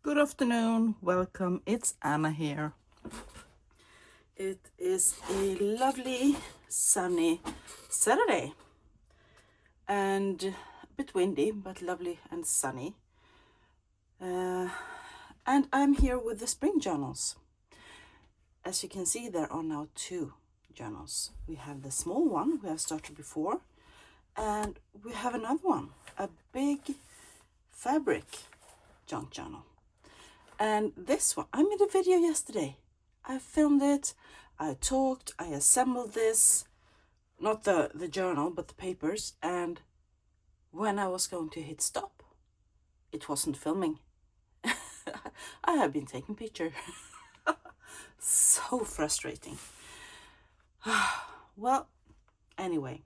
Good afternoon, welcome, it's Anna here. It is a lovely sunny Saturday and a bit windy but lovely and sunny. And I'm here with the spring journals. As you can see, there are now two journals. We have the small one we have started before, and we have another one, a big fabric junk journal. And this one, I made a video yesterday. I filmed it, I talked, I assembled this, not the journal, but the papers. And when I was going to hit stop, it wasn't filming. I have been taking picture. So frustrating. Well, anyway,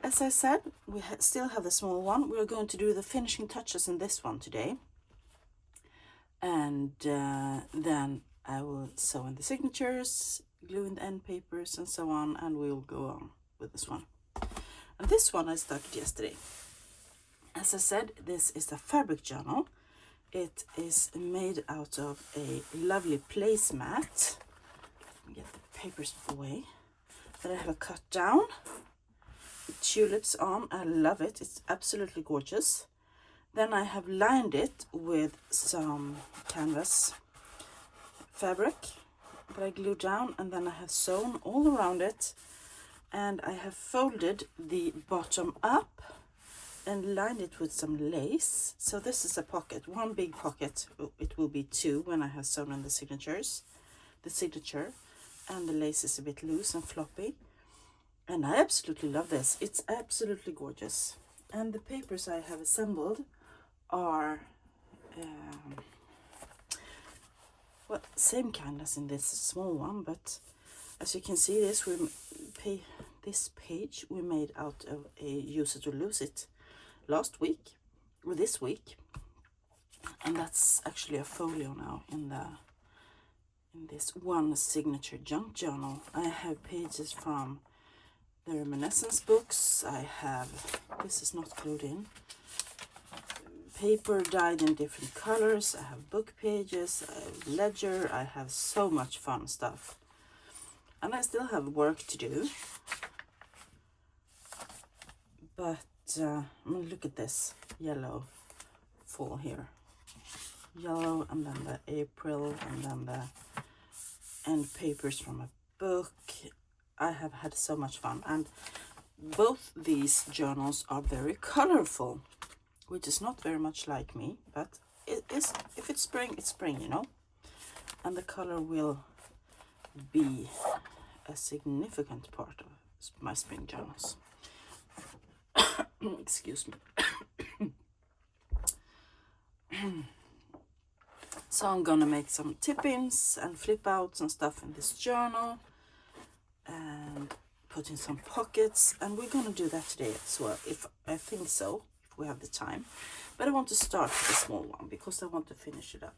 as I said, we still have the small one. We're going to do the finishing touches in this one today. And then I will sew in the signatures, glue in the end papers and so on, and we'll go on with this one. And this one I started yesterday. As I said, this is a fabric journal. It is made out of a lovely placemat. Let me get the papers away. That I have cut down with tulips on. I love it. It's absolutely gorgeous. Then I have lined it with some canvas fabric that I glued down, and then I have sewn all around it, and I have folded the bottom up and lined it with some lace. So this is a pocket, one big pocket. It will be two when I have sewn in the signature, and the lace is a bit loose and floppy. And I absolutely love this. It's absolutely gorgeous. And the papers I have assembled are well, same kind as in this small one, but as you can see, this page we made out of a use it or lose it last week or this week, and that's actually a folio now in this one signature junk journal. I have pages from the reminiscence books. I have, this is not glued in, paper dyed in different colors. I have book pages, I have ledger. I have so much fun stuff, and I still have work to do. But look at this yellow fall here, yellow, and then the April, and then the end papers from a book. I have had so much fun, and both these journals are very colorful, which is not very much like me, but it is, if it's spring, it's spring, you know, and the color will be a significant part of my spring journals. Excuse me. So I'm gonna make some tip-ins and flip outs and stuff in this journal, and put in some pockets, and we're gonna do that today as well, if I think so, if we have the time. But I want to start with the small one because I want to finish it up.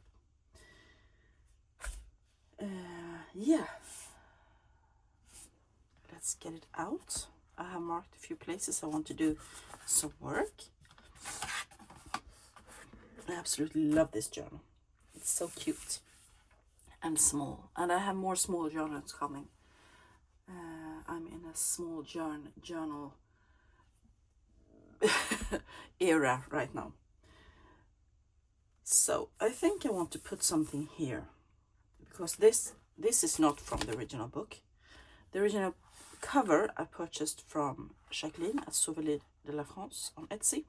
Yeah, let's get it out. I have marked a few places I want to do some work. I absolutely love this journal. It's so cute and small, and I have more small journals coming. I'm in a small journal era right now. So I think I want to put something here, because this is not from the original book. The original cover I purchased from Jacqueline at Sauvalet de la France on Etsy,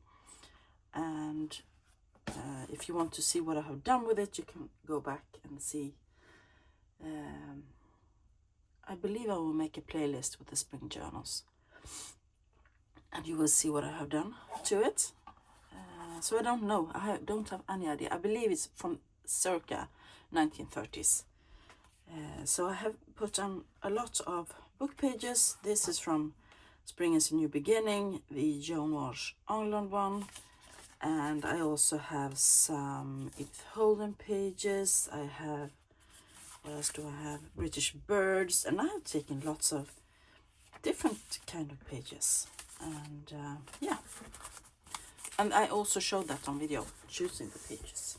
and if you want to see what I have done with it, you can go back and see. I believe I will make a playlist with the spring journals, and you will see what I have done to it. So I don't know, I don't have any idea. I believe it's from circa 1930s. So I have put on a lot of book pages. This is from Spring is a New Beginning, the Joan Walsh England one. And I also have some Edith Holden pages. I have, what else do I have? British Birds. And I have taken lots of different kind of pages. And yeah. And I also showed that on video, choosing the pages.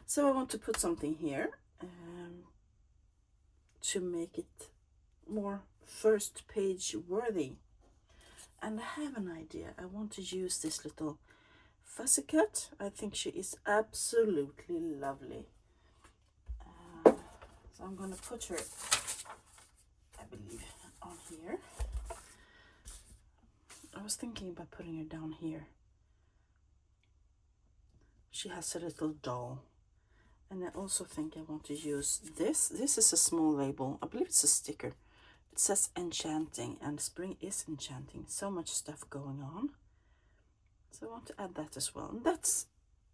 So I want to put something here to make it more first page worthy. And I have an idea. I want to use this little fussy cut. I think she is absolutely lovely. So I'm going to put her, I believe, on here. I was thinking about putting her down here. She has a little doll. And I also think I want to use this. This is a small label. I believe it's a sticker. It says enchanting, and spring is enchanting. So much stuff going on. So I want to add that as well. And that's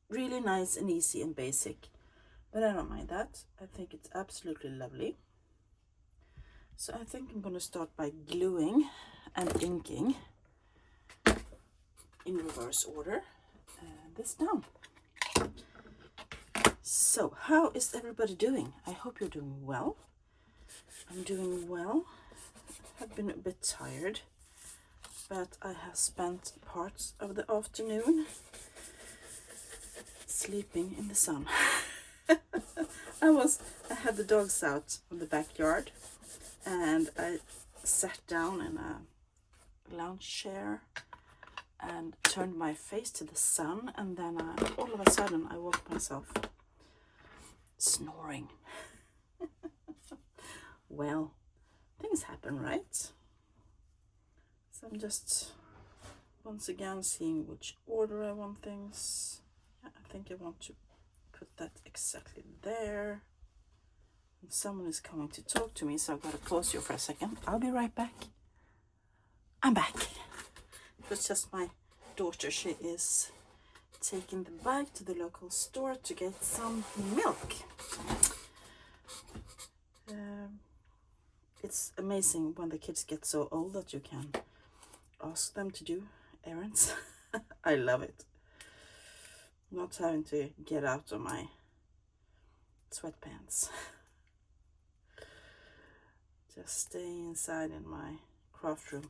really nice and easy and basic. But I don't mind that. I think it's absolutely lovely. So I think I'm going to start by gluing and inking in reverse order this down. So how is everybody doing? I hope you're doing well. I'm doing well. I've been a bit tired, but I have spent parts of the afternoon sleeping in the sun. I had the dogs out in the backyard, and I sat down in a lounge chair and turned my face to the sun, and then all of a sudden I woke myself snoring. Well, things happen, right? So I'm just once again seeing which order I want things. Yeah, I think I want to put that exactly there. And someone is coming to talk to me, so I've got to pause here for a second. I'll be right back. I'm back. It was just my daughter. She is taking the bike to the local store to get some milk. It's amazing when the kids get so old that you can ask them to do errands. I love it. Not having to get out of my sweatpants. Just stay inside in my craft room.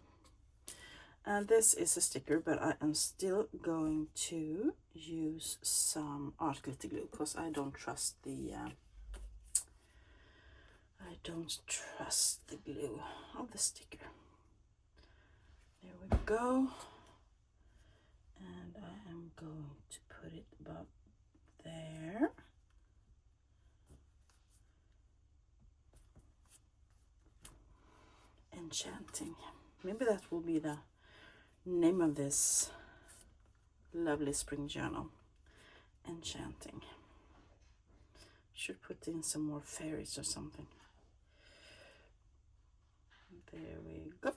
And this is a sticker, but I am still going to use some art glitter glue because I don't trust the glue of the sticker. There we go. And I am going to put it about there. Enchanting. Maybe that will be the name of this lovely spring journal. Enchanting. Should put in some more fairies or something. There we go.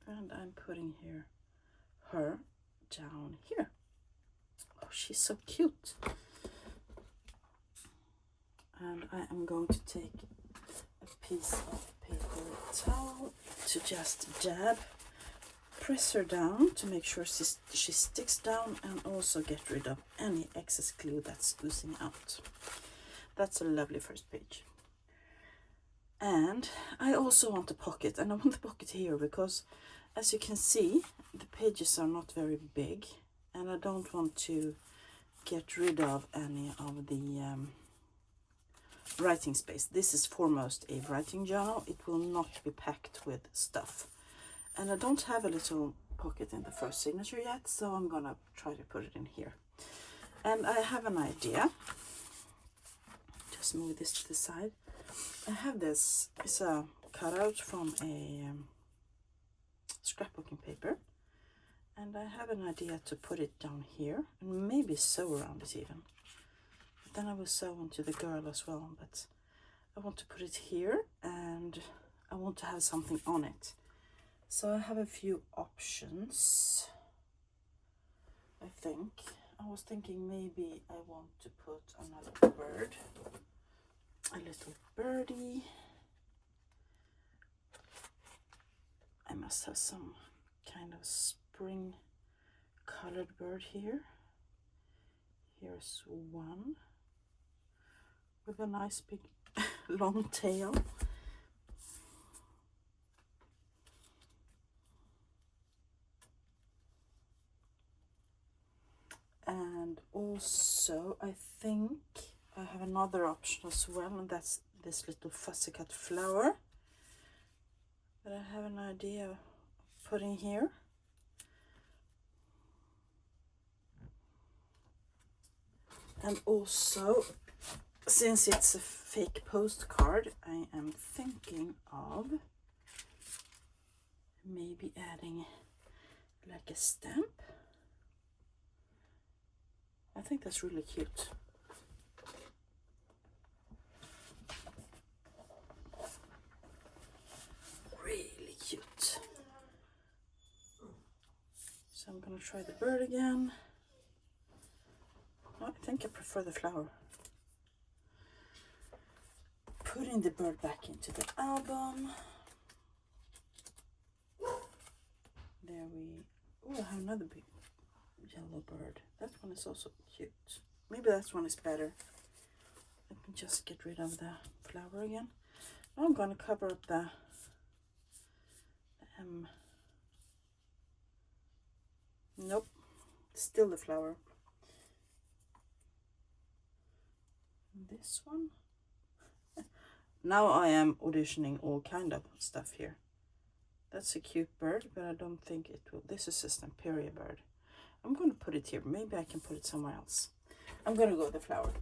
And I'm putting her down here. Oh, she's so cute. And I am going to take a piece of paper towel to just press her down to make sure she sticks down, and also get rid of any excess glue that's oozing out. That's a lovely first page. And I also want a pocket, and I want the pocket here because, as you can see, the pages are not very big, and I don't want to get rid of any of the writing space. This is foremost a writing journal. It will not be packed with stuff. And I don't have a little pocket in the first signature yet, so I'm gonna try to put it in here. And I have an idea. Just move this to the side. I have this. It's a cutout from a scrapbooking paper. And I have an idea to put it down here and maybe sew around it even. But then I will sew onto the girl as well. But I want to put it here, and I want to have something on it. So I have a few options. I think I was thinking maybe I want to put another bird, a little birdie. I must have some kind of spring colored bird here. Here's one with a nice big long tail. And And also I think I have another option as well, and that's this little fussy cut flower that I have an idea of putting here. And also, since it's a fake postcard, I am thinking of maybe adding like a stamp. I think that's really cute. Really cute. So I'm gonna try the bird again. No, I think I prefer the flower. Putting the bird back into the album. There we... Oh, I have another big yellow bird. That one is also cute. Maybe that one is better. Let me just get rid of the flower again. Now I'm going to cover up the nope, still the flower. This one. Now I am auditioning all kind of stuff here. That's a cute bird, but I don't think it will. This is a Stamperia bird. I'm going to put it here. Maybe I can put it somewhere else. I'm going to go with the flower.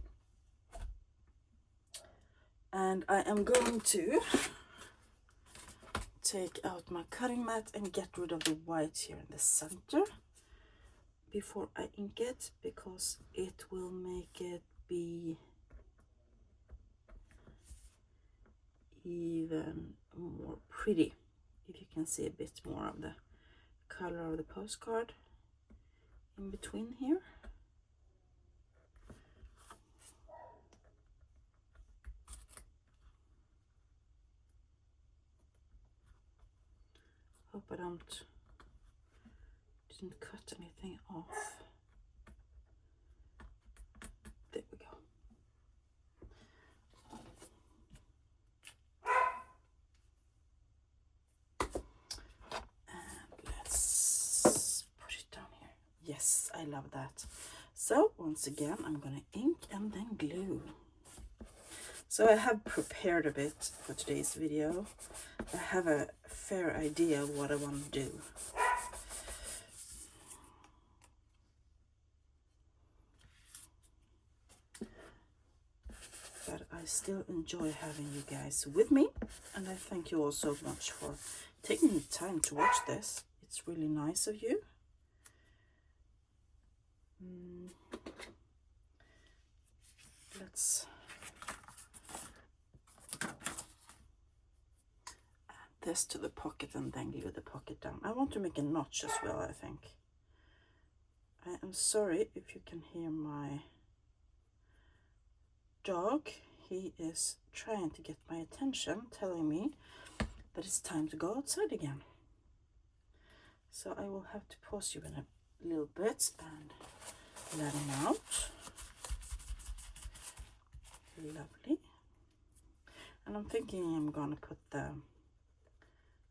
And I am going to take out my cutting mat and get rid of the white here in the center before I ink it, because it will make it be even more pretty. If you can see a bit more of the color of the postcard in between here. Hope I didn't cut anything off. There we go. And let's put it down here. Yes, I love that. So once again, I'm gonna ink and then glue. So I have prepared a bit for today's video. I have a fair idea of what I want to do. But I still enjoy having you guys with me, and I thank you all so much for taking the time to watch this. It's really nice of you. Let's this to the pocket and then glue the pocket down. I want to make a notch as well, I think. I am sorry if you can hear my dog. He is trying to get my attention, telling me that it's time to go outside again. So I will have to pause you in a little bit and let him out. Lovely. And I'm thinking I'm gonna put the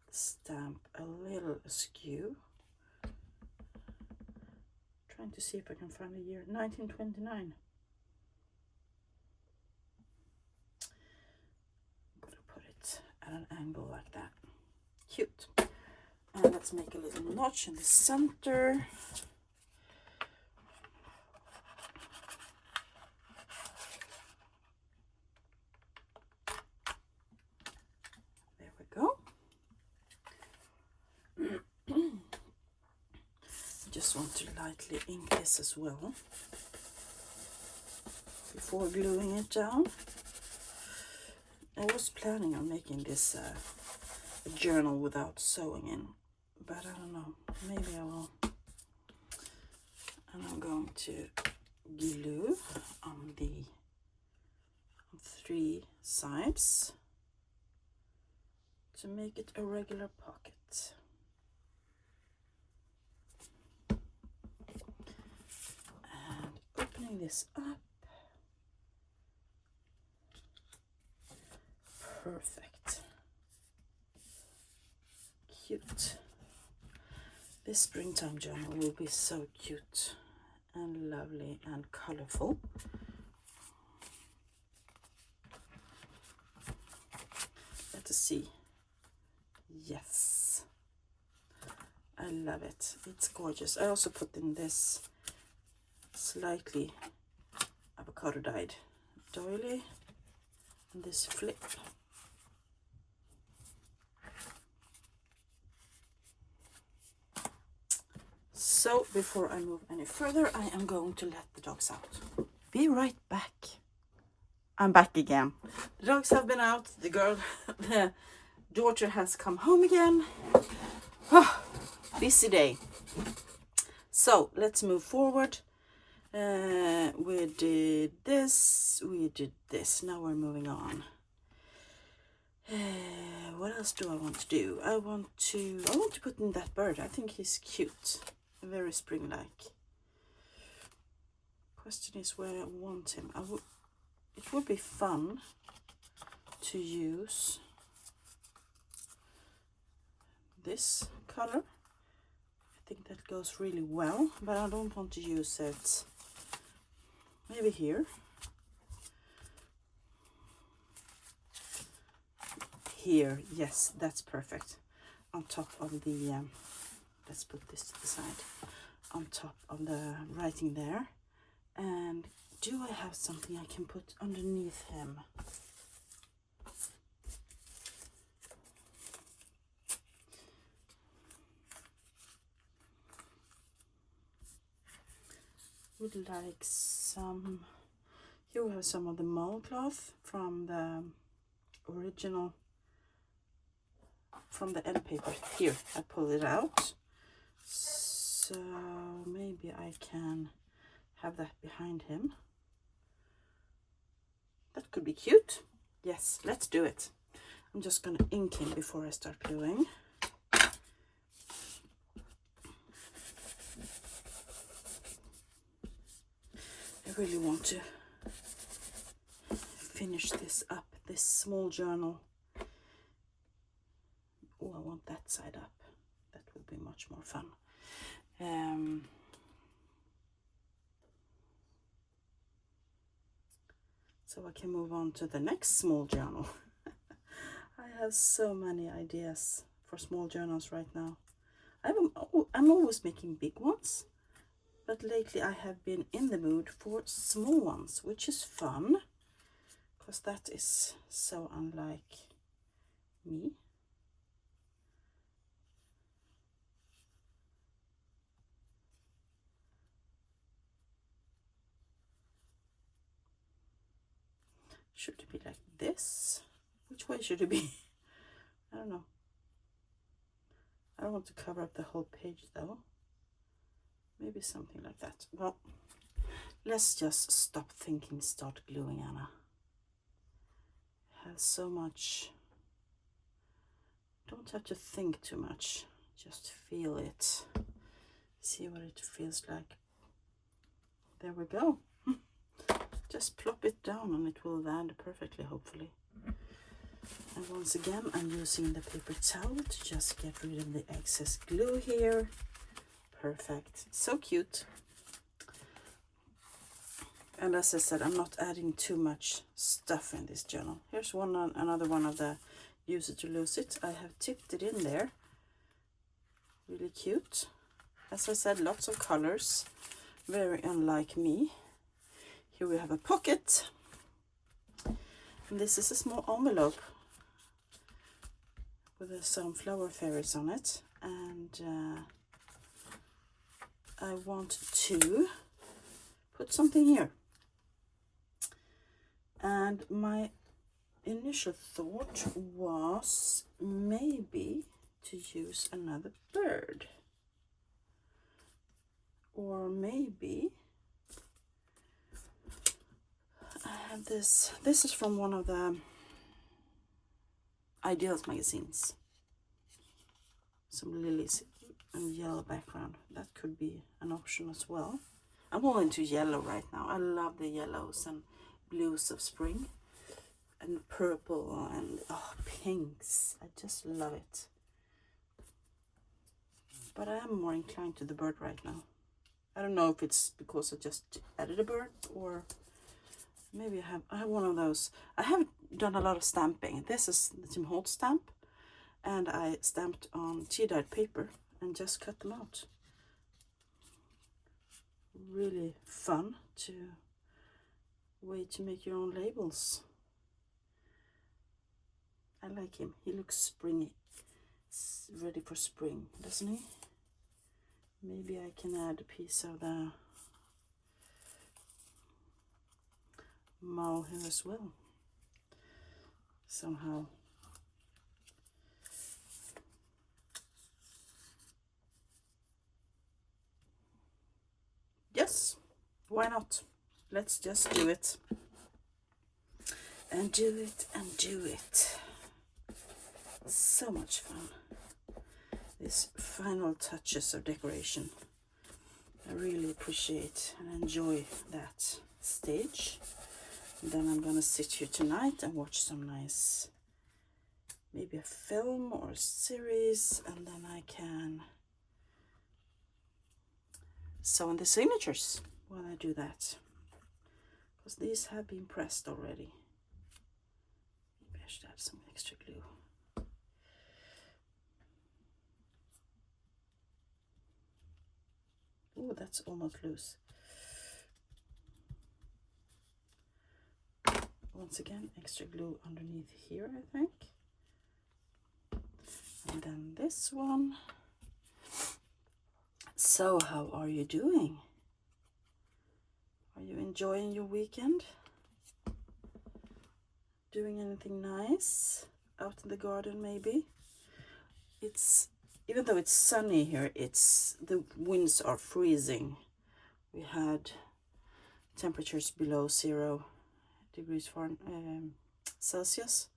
stamp a little askew. Trying to see if I can find the year 1929. I'm gonna put it at an angle like that. Cute. And let's make a little notch in the center. There we go. Just want to lightly ink this as well before gluing it down. I was planning on making this a journal without sewing in, but I don't know, maybe I will. And I'm going to glue on the 3 sides to make it a regular pocket. Opening this up. Perfect. Cute. This springtime journal will be so cute and lovely and colorful. Let us see. Yes, I love it. It's gorgeous. I also put in this slightly avocado dyed doily and this flip. So before I move any further, I am going to let the dogs out. Be right back. I'm back again. The dogs have been out. The daughter has come home again. Oh, busy day. So let's move forward. We did this. Now we're moving on. What else do I want to do? I want to put in that bird. I think he's cute. Very spring-like. Question is where I want him. It would be fun to use this color. I think that goes really well, but I don't want to use it maybe here. Here, yes, that's perfect. On top of the let's put this to the side, on top of the writing there. And do I have something I can put underneath him? Would like some, here we have some of the mole cloth from the original, from the end paper. Here, I pull it out. So maybe I can have that behind him. That could be cute. Yes, let's do it. I'm just gonna ink him before I start gluing. I really want to finish this up, this small journal. Oh, I want that side up. That will be much more fun. So I can move on to the next small journal. I have so many ideas for small journals right now. I'm always making big ones, but lately I have been in the mood for small ones, which is fun, because that is so unlike me. Should it be like this? Which way should it be? I don't know. I don't want to cover up the whole page though. Maybe something like that. Well, let's just stop thinking, start gluing, Anna. Have so much. Don't have to think too much. Just feel it. See what it feels like. There we go. Just plop it down and it will land perfectly, hopefully. And once again, I'm using the paper towel to just get rid of the excess glue here. Perfect. So cute. And as I said, I'm not adding too much stuff in this journal. Here's another one of the Use It to Lose It. I have tipped it in there. Really cute. As I said, lots of colors. Very unlike me. Here we have a pocket. And this is a small envelope with some flower fairies on it. And I want to put something here. And my initial thought was maybe to use another bird. Or maybe I have this. This is from one of the Ideals magazines. Some lilies and yellow background. That could be an option as well. I'm all into yellow right now. I love the yellows and blues of spring. And purple and pinks. I just love it. But I am more inclined to the bird right now. I don't know if it's because I just added a bird, or maybe I have one of those. I haven't done a lot of stamping. This is the Tim Holtz stamp, and I stamped on tea-dyed paper and just cut them out. Really fun way to make your own labels. I like him. He looks springy. It's ready for spring, doesn't he? Maybe I can add a piece of the mauve here as well, somehow. Yes, why not? Let's just do it. And do it and do it. So much fun. These final touches of decoration. I really appreciate and enjoy that stage. And then I'm gonna sit here tonight and watch some nice, maybe a film or a series, and then I can sew in the signatures while I do that, because these have been pressed already. Maybe I should add some extra glue. Oh, that's almost loose. Once again, extra glue underneath here, I think. And then this one. So, how are you doing? Are you enjoying your weekend? Doing anything nice out in the garden, maybe? Even though it's sunny here, the winds are freezing. We had temperatures below 0 degrees Celsius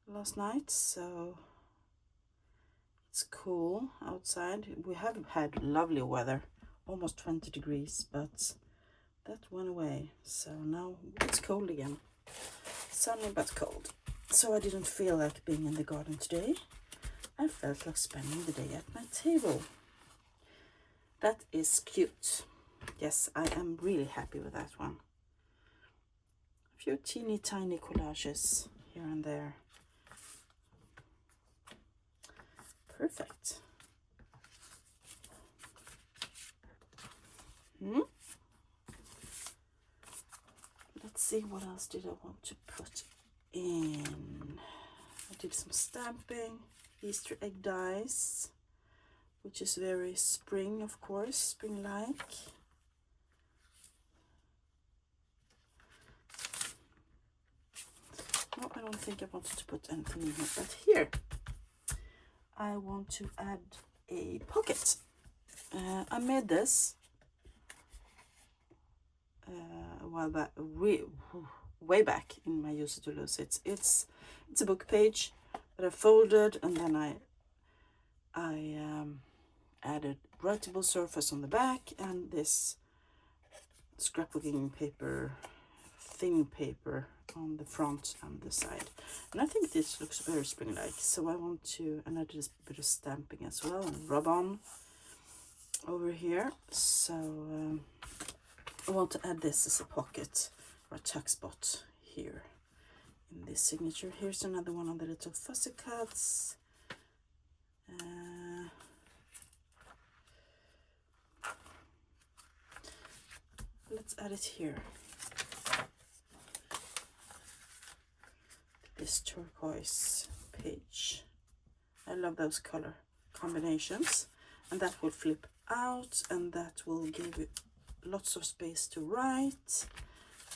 last night, so it's cool outside. We have had lovely weather, almost 20 degrees, but that went away. So now it's cold again. Sunny but cold. So I didn't feel like being in the garden today. I felt like spending the day at my table. That is cute. Yes, I am really happy with that one. A few teeny tiny collages here and there. Perfect. Let's see, what else did I want to put in? I did some stamping, Easter egg dies, which is very spring, of course, spring-like. No, I don't think I wanted to put anything in here, but here I want to add a pocket. I made this a while back, way back in my Use It or Lose It. It's a book page that I folded, and then I added writable surface on the back and this scrapbooking paper, thin paper on the front and the side. And I think this looks very spring-like, so I want to, and I did a bit of stamping as well and rub on over here. So I want to add this as a pocket or a tuck spot here in this signature. Here's another one of the little fussy cuts. Let's add it here. This turquoise page. I love those color combinations, and that will flip out, and that will give it lots of space to write.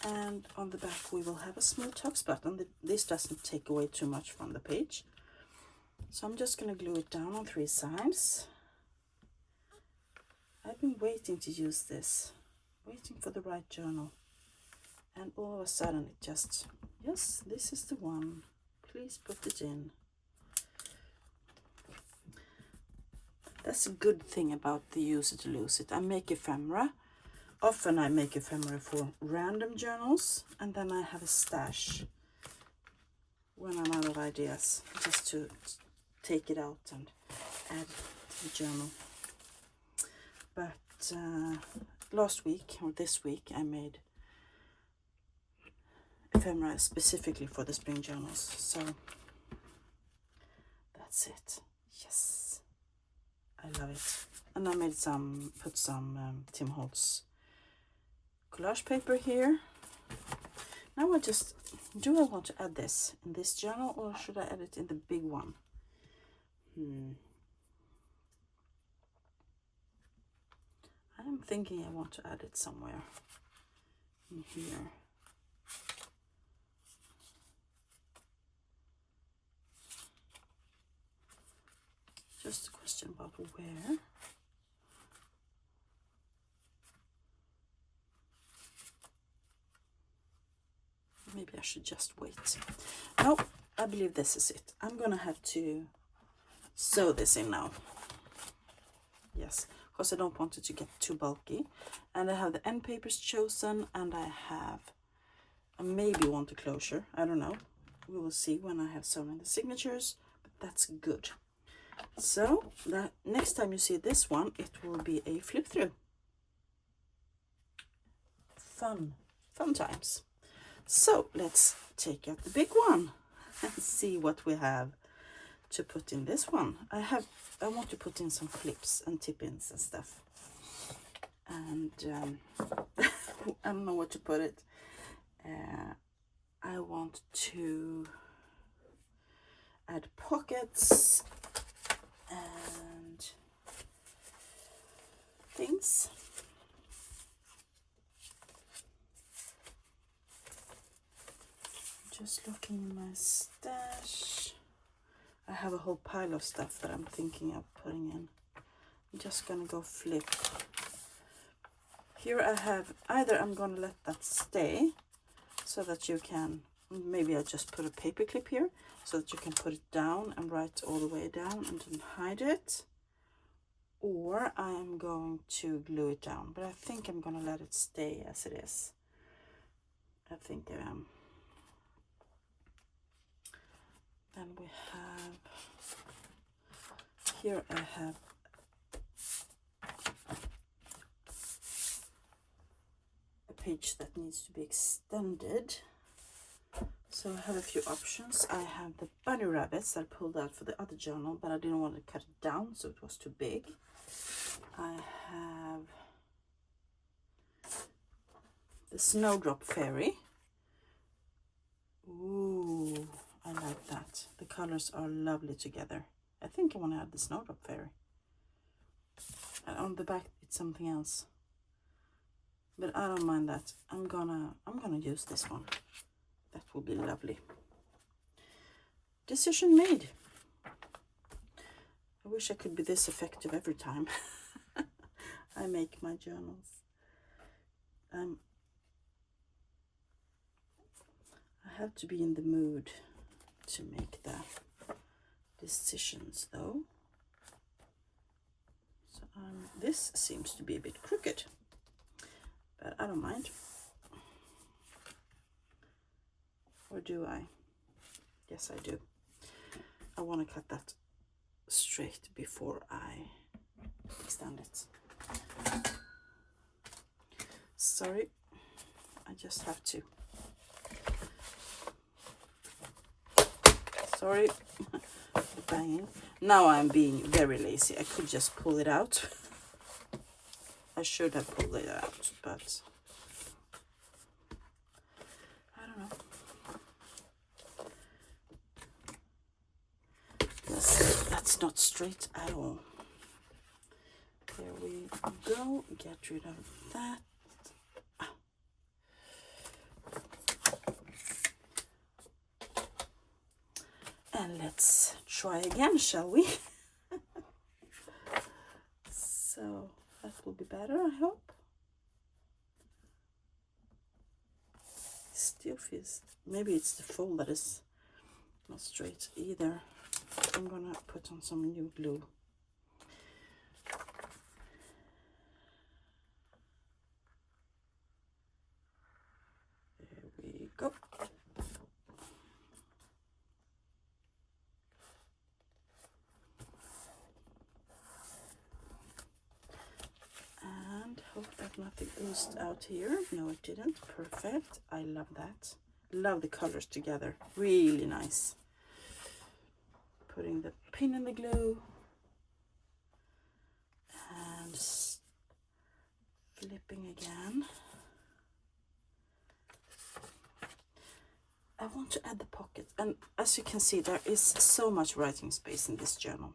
And on the back we will have a small tuck spot, and this doesn't take away too much from the page. So I'm just going to glue it down on 3 sides. I've been waiting to use this, waiting for the right journal, and all of a sudden it just, yes, this is the one. Please put it in. That's a good thing about the Use It or Lose It. I make ephemera. Often I make ephemera for random journals, and then I have a stash when I'm out of ideas, just to take it out and add to the journal. But last week or this week I made ephemera specifically for the spring journals, so that's it. Yes, I love it. And I made put some Tim Holtz collage paper here. Now do I want to add this in this journal, or should I add it in the big one? I'm thinking I want to add it somewhere in here. Just a question about where. Maybe I should just wait. No, I believe this is it. I'm gonna have to sew this in now. Yes, because I don't want it to get too bulky. And I have the end papers chosen, and I maybe want a closure. I don't know. We will see when I have sewn in the signatures, but that's good. So the next time you see this one, it will be a flip through. Fun times. So let's take out the big one and see what we have to put in this one. I want to put in some clips and tip-ins and stuff. And I don't know where to put it. I want to add pockets and things. Just looking in my stash. I have a whole pile of stuff that I'm thinking of putting in. I'm just gonna go flip. Here I have, either I'm gonna let that stay so that you can, maybe I'll just put a paper clip here so that you can put it down and write all the way down and then hide it. Or I'm going to glue it down, but I think I'm gonna let it stay as it is. I think I am. Then we have, here I have a page that needs to be extended. So I have a few options. I have the bunny rabbits that I pulled out for the other journal, but I didn't want to cut it down, so it was too big. I have the Snowdrop Fairy. Ooh, I like that. The colors are lovely together. I think I want to add the Snowdrop Fairy. And on the back it's something else. But I don't mind that. I'm gonna use this one. That will be lovely. Decision made. I wish I could be this effective every time I make my journals. I have to be in the mood to make the decisions though. So this seems to be a bit crooked, but I don't mind. Or do I? Yes, I do. I want to cut that straight before I extend it. Sorry, I just have to. Sorry, banging. Now I'm being very lazy. I could just pull it out. I should have pulled it out, but I don't know. That's not straight at all. There we go. Get rid of that. And let's try again, shall we? So that will be better, I hope. Still feels, maybe it's the fold that is not straight either. I'm gonna put on some new glue. There we go. hope that nothing oozed out here. No, it didn't. Perfect. I love that. Love the colors together. Really nice. Putting the pin in the glue. And flipping again. I want to add the pocket. And as you can see, there is so much writing space in this journal.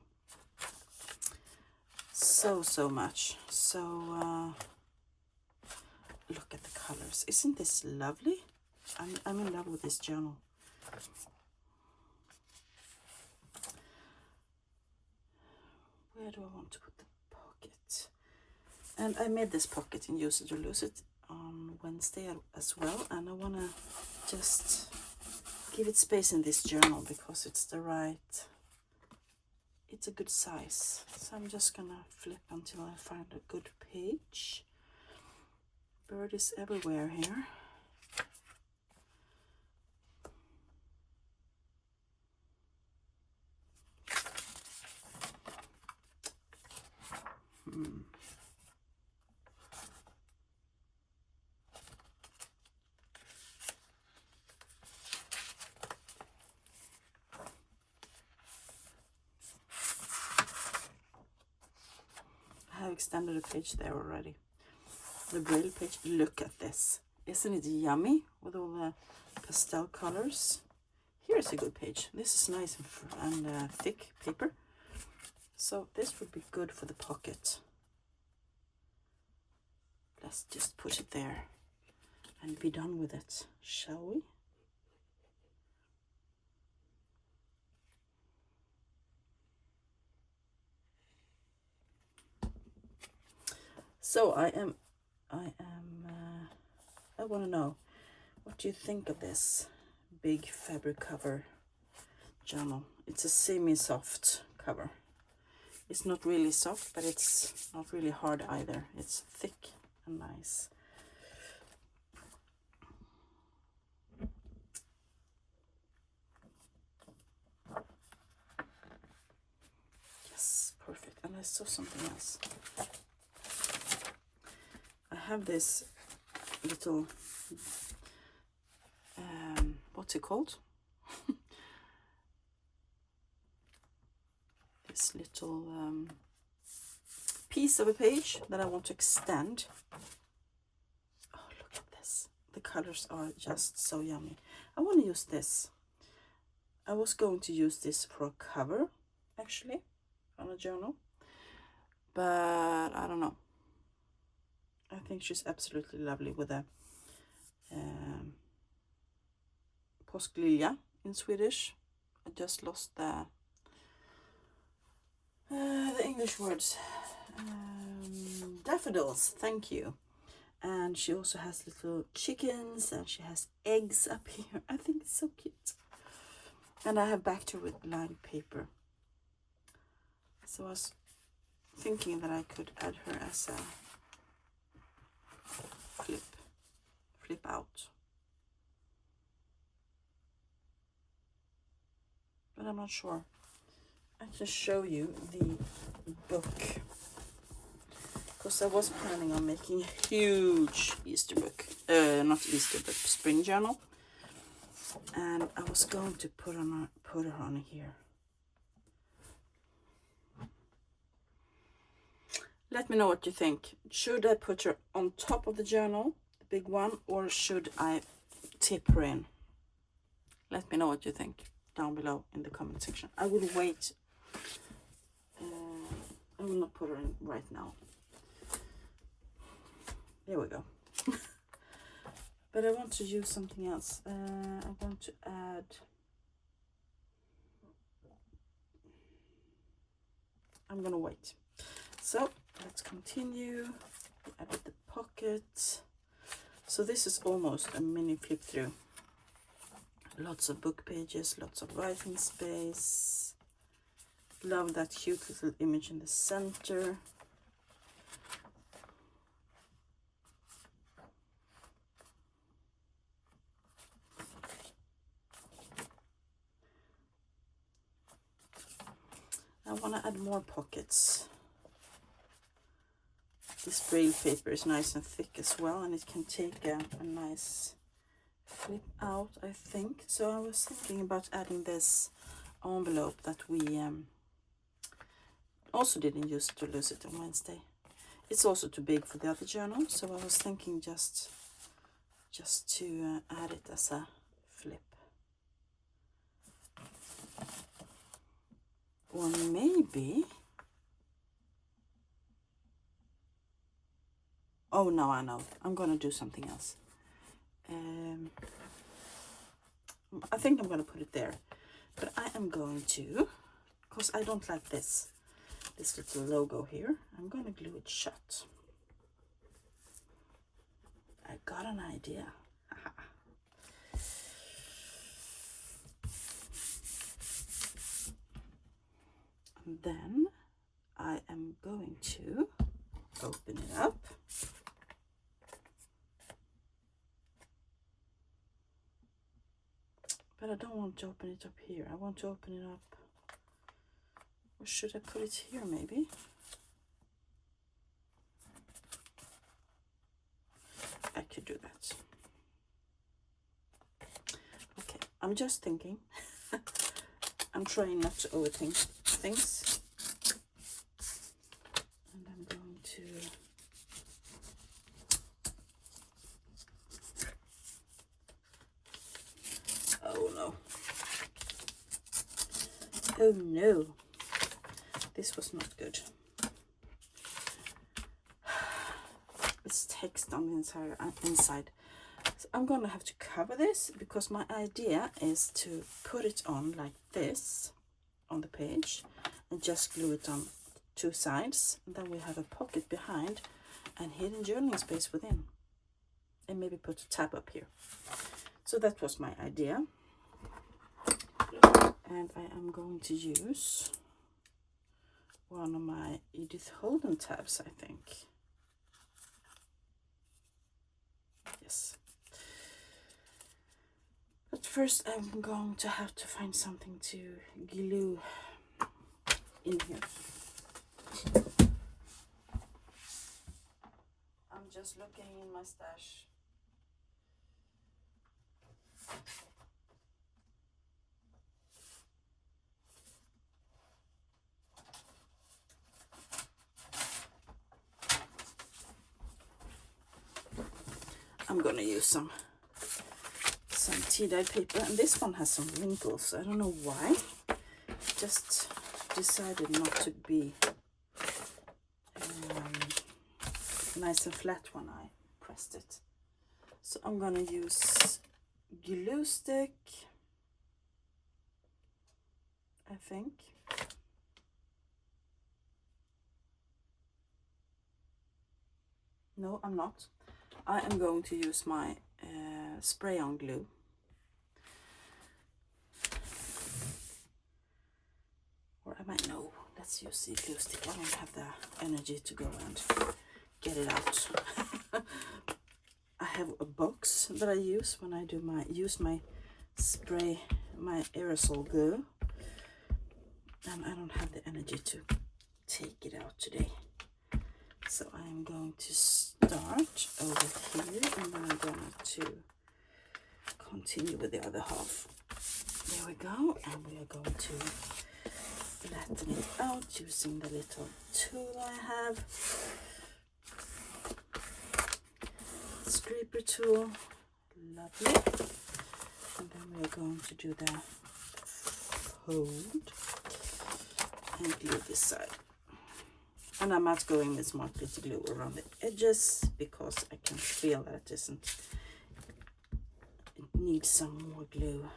So much. So look at the colors. Isn't this lovely? I'm in love with this journal. Where do I want to put the pocket? And I made this pocket in Use It or Lose It on Wednesday as well, and I want to just give it space in this journal because it's a good size. So I'm just gonna flip until I find a good page. Bird is everywhere here. I have extended a page there already. The braille page. Look at this. Isn't it yummy with all the pastel colors? Here's a good page. This is nice and thick paper. So this would be good for the pocket. Let's just put it there and be done with it, shall we? So I want to know, what do you think of this big fabric cover journal? It's a semi-soft cover. It's not really soft, but it's not really hard either. It's thick and nice. Yes, perfect. And I saw something else. I have this little, what's it called? This little piece of a page that I want to extend. Oh, look at this. The colors are just so yummy. I want to use this. I was going to use this for a cover, actually, on a journal. But I don't know. I think she's absolutely lovely with a påsklilja in Swedish. I just lost the English words. Daffodils, thank you. And she also has little chickens and she has eggs up here. I think it's so cute. And I have backed her with lined paper. So I was thinking that I could add her as a flip out. But I'm not sure. I can show you the book. Because I was planning on making a huge Easter book. Not Easter, but spring journal. And I was going to put her on here. Let me know what you think. Should I put her on top of the journal, the big one, or should I tip her in? Let me know what you think down below in the comment section. I will wait. I will not put her in right now. There we go. But I want to use something else. I want to add... I'm gonna wait. So let's continue. Add the pocket. So this is almost a mini flip through. Lots of book pages, lots of writing space. Love that cute little image in the center. I want to add more pockets. This braille paper is nice and thick as well, and it can take a nice flip out, I think. So I was thinking about adding this envelope that we also didn't use to lose it on Wednesday. It's also too big for the other journal, so I was thinking just to add it as a flip. Or maybe, oh no, I know, I'm gonna do something else. I think I'm gonna put it there, but I am going to, because I don't like this little logo here, I'm gonna glue it shut. I got an idea. And then I am going to open it up. But I don't want to open it up here. I want to open it up. Or should I put it here maybe? I could do that. Okay, I'm just thinking. I'm trying not to overthink things. And I'm going to oh no, this was not good. It's text on the inside. So I'm gonna have to cover this, because my idea is to put it on like this on the page and just glue it on two sides, and then we have a pocket behind and hidden journaling space within, and maybe put a tab up here. So that was my idea, and I am going to use one of my Edith Holden tabs, I think. Yes. But first I'm going to have to find something to glue in here. I'm just looking in my stash. I'm gonna use some tea-dyed paper, and this one has some wrinkles. I don't know why. Just decided not to be nice and flat when I pressed it. So I'm gonna use glue stick, I think. No, I'm not. I am going to use my spray on glue. Or I might know. Let's use the glue stick. I don't have the energy to go and get it out. I have a box that I use when I do my spray, my aerosol glue, and I don't have the energy to take it out today. So I am going to start over here, and then I'm going to continue with the other half. There we go, and we are going to flatten it out using the little tool I have. Scraper tool, lovely. And then we are going to do the fold and glue this side. And I'm not going with Smart Glitter glue around the edges, because I can feel that it needs some more glue.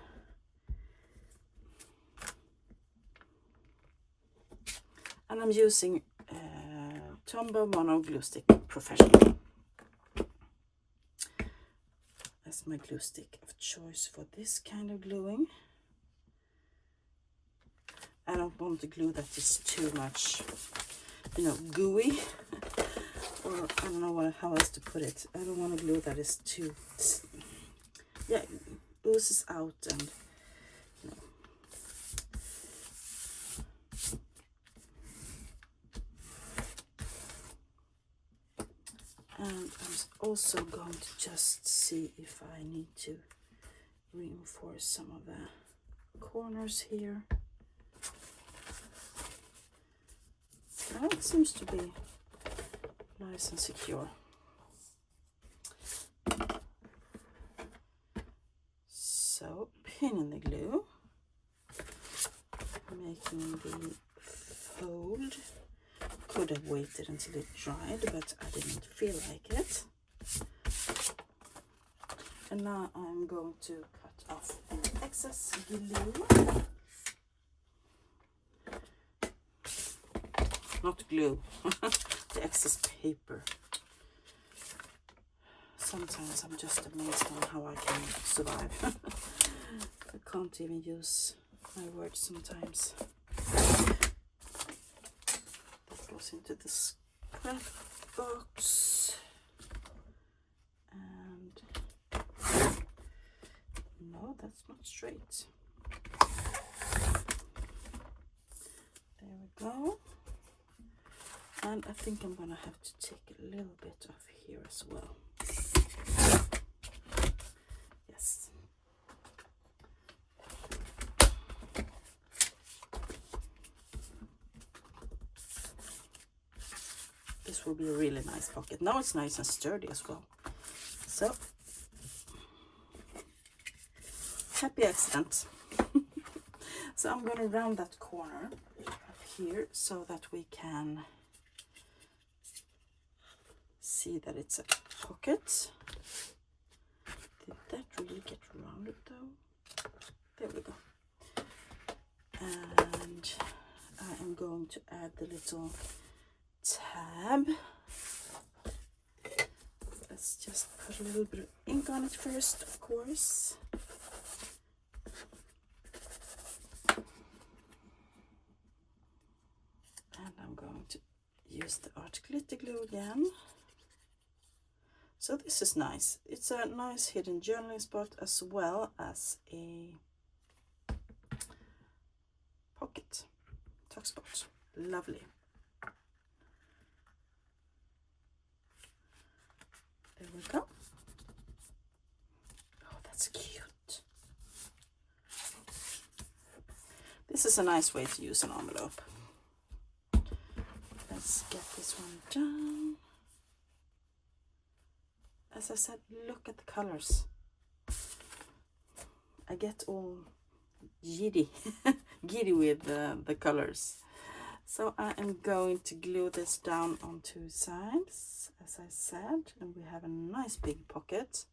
And I'm using Tombow Mono Glue Stick Professional as my glue stick of choice for this kind of gluing. I don't want the glue that is too much, you know, gooey, or I don't know how else to put it. I don't want a glue that is too, yeah, oozes out and, you know. And I'm also going to just see if I need to reinforce some of the corners here. And it seems to be nice and secure. So, pinning the glue, making the fold. Could have waited until it dried, but I didn't feel like it. And now I'm going to cut off any excess glue. Not glue, the excess paper. Sometimes I'm just amazed on how I can survive. I can't even use my words sometimes. That goes into the scrap box. And no, that's not straight. There we go. And I think I'm gonna have to take a little bit off here as well. Yes. This will be a really nice pocket. Now it's nice and sturdy as well. So, happy accident. So I'm gonna round that corner of here so that we can see that it's a pocket. Did that really get rounded though? There we go. And I am going to add the little tab. Let's just put a little bit of ink on it first, of course. And I'm going to use the art glitter glue again. So this is nice. It's a nice hidden journaling spot as well as a pocket tuck spot. Lovely. There we go. Oh, that's cute. This is a nice way to use an envelope. Let's get this one done. As I said, look at the colors. I get all giddy with the colors. So I am going to glue this down on two sides, as I said, and we have a nice big pocket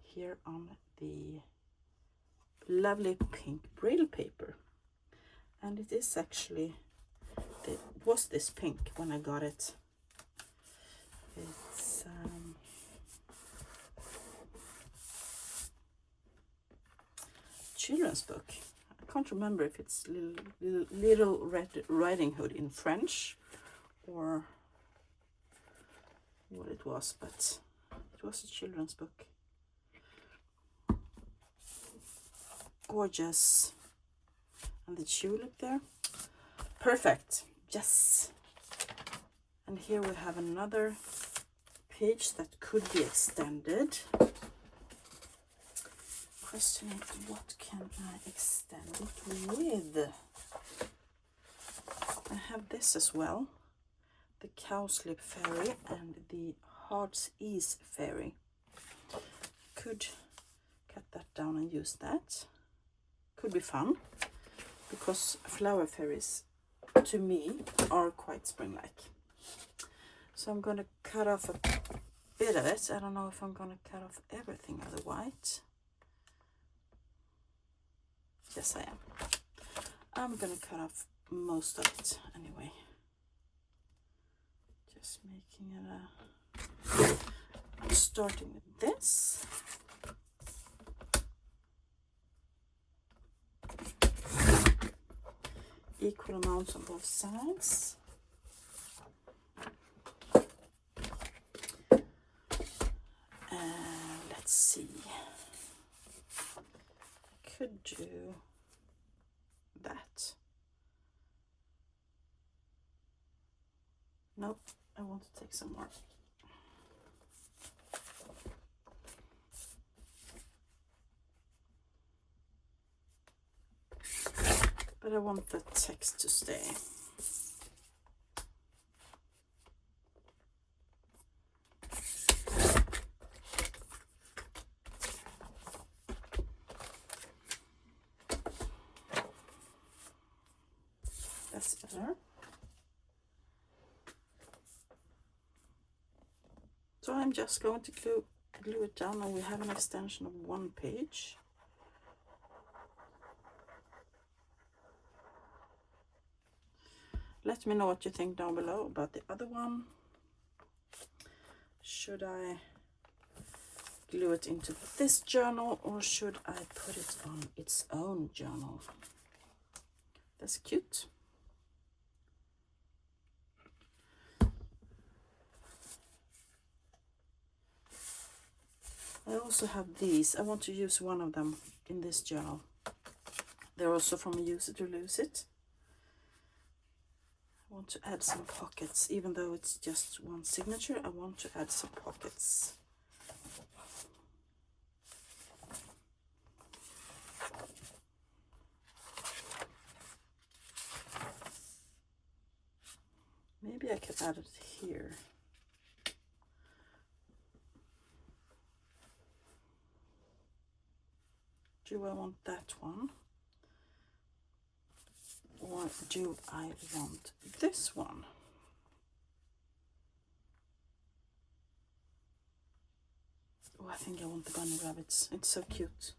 here on the lovely pink braille paper. And it is actually, it was this pink when I got it. It's children's book. I can't remember if it's Little Red Riding Hood in French or what it was, but it was a children's book. Gorgeous. And the tulip there. Perfect. Yes. And here we have another page that could be extended. Question is, what can I extend it with? I have this as well. The Cowslip Fairy and the Heart's Ease Fairy. Could cut that down and use that. Could be fun, because flower fairies, to me, are quite spring-like. So I'm going to cut off a bit of it. I don't know if I'm going to cut off everything of the white. Yes, I am. I'm going to cut off most of it anyway. Just making it a... I'm starting with this. Equal amounts on both sides. And let's see. Could do that. Nope, I want to take some more but I want the text to stay. That's better. So I'm just going to glue it down, and we have an extension of 1 page. Let me know what you think down below about the other one. Should I glue it into this journal, or should I put it on its own journal? That's cute. I also have these. I want to use one of them in this journal. They're also from Use It or Lose It. I want to add some pockets. Even though it's just one signature, I want to add some pockets. Maybe I could add it here. Do I want that one? Or do I want this one? Oh, I think I want the bunny rabbits. It's so cute.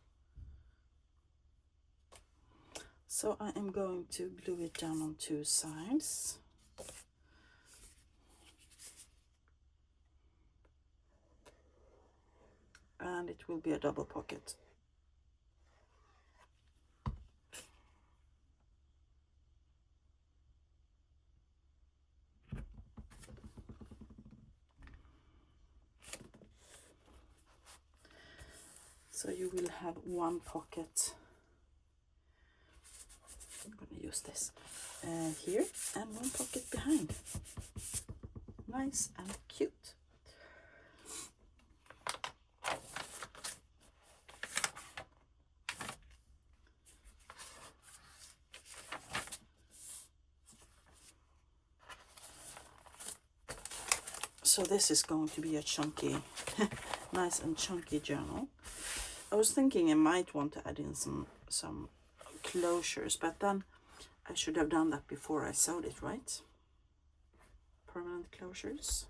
So I am going to glue it down on 2 sides. And it will be a double pocket. So you will have 1 pocket. I'm going to use this here, and 1 pocket behind. Nice and cute. So this is going to be a chunky, nice and chunky journal. I was thinking I might want to add in some closures, but then I should have done that before I sewed it, right? Permanent closures.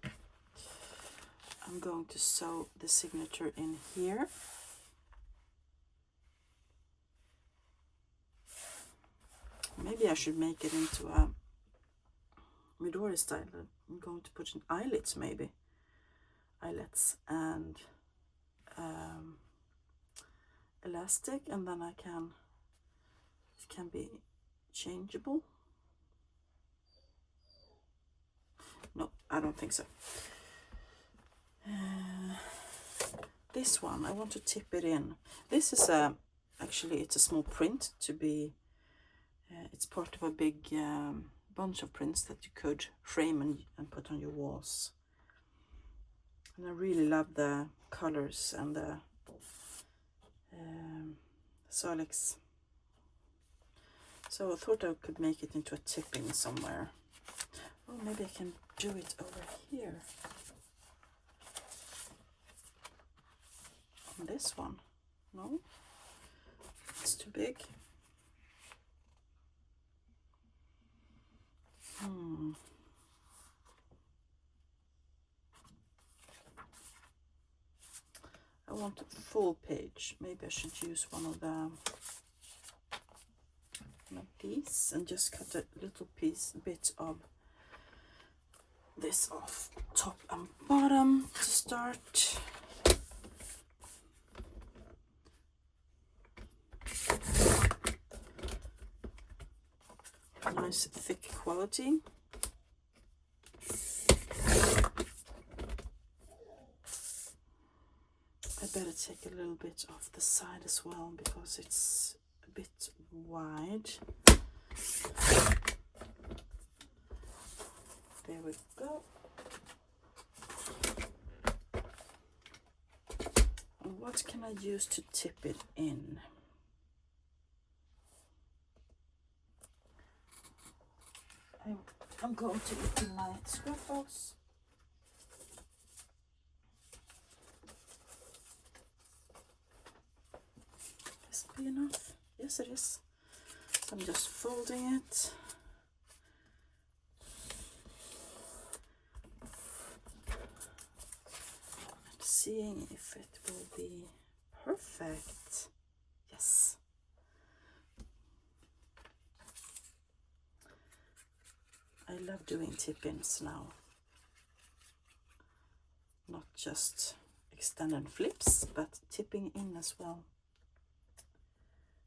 I'm going to sew the signature in here. Maybe I should make it into a Midori style. I'm going to put in eyelets, maybe. Eyelets and elastic, and then it can be changeable. No, I don't think so. This one, I want to tip it in. This is actually it's a small print to be, it's part of a big bunch of prints that you could frame and put on your walls. And I really love the colors and the Solex. So I thought I could make it into a tipping somewhere. Oh, maybe I can do it over here. On this one. No? It's too big. I want a full page. Maybe I should use one of these and just cut a little bit of this off top and bottom to start. Nice thick quality. I better take a little bit off the side as well because it's a bit wide. There we go. And what can I use to tip it in? I'm going to look in my scrapbox. This be enough? Yes, it is. So I'm just folding it. And seeing if it will be perfect. Yes. I love doing tip-ins now. Not just extended flips, but tipping in as well.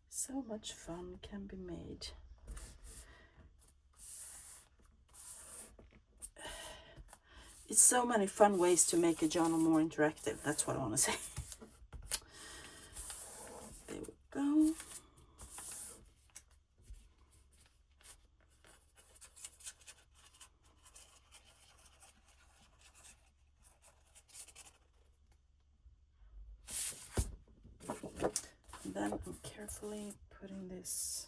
So much fun can be made. It's so many fun ways to make a journal more interactive. That's what I want to say. There we go. And then I'm carefully putting this,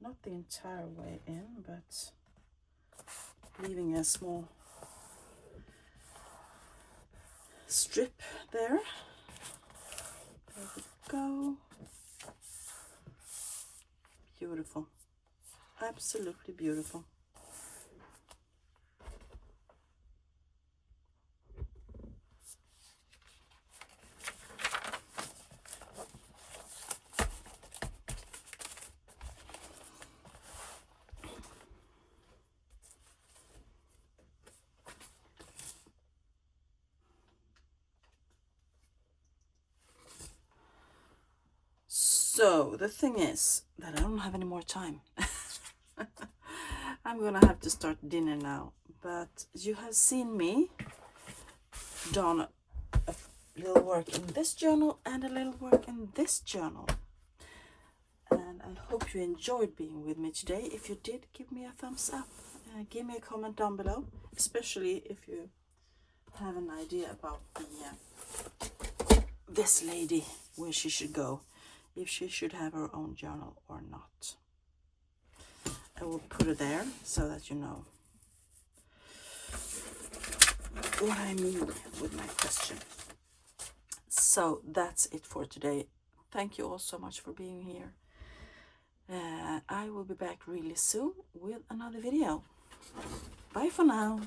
not the entire way in, but leaving a small strip there. There we go. Beautiful. Absolutely beautiful. So the thing is that I don't have any more time. I'm gonna have to start dinner now, but you have seen me done a little work in this journal and a little work in this journal, and I hope you enjoyed being with me today. If you did, give me a thumbs up, give me a comment down below, especially if you have an idea about this lady, where she should go, if she should have her own journal or not. I will put it there so that you know what I mean with my question. So that's it for today. Thank you all so much for being here. I will be back really soon with another video. Bye for now.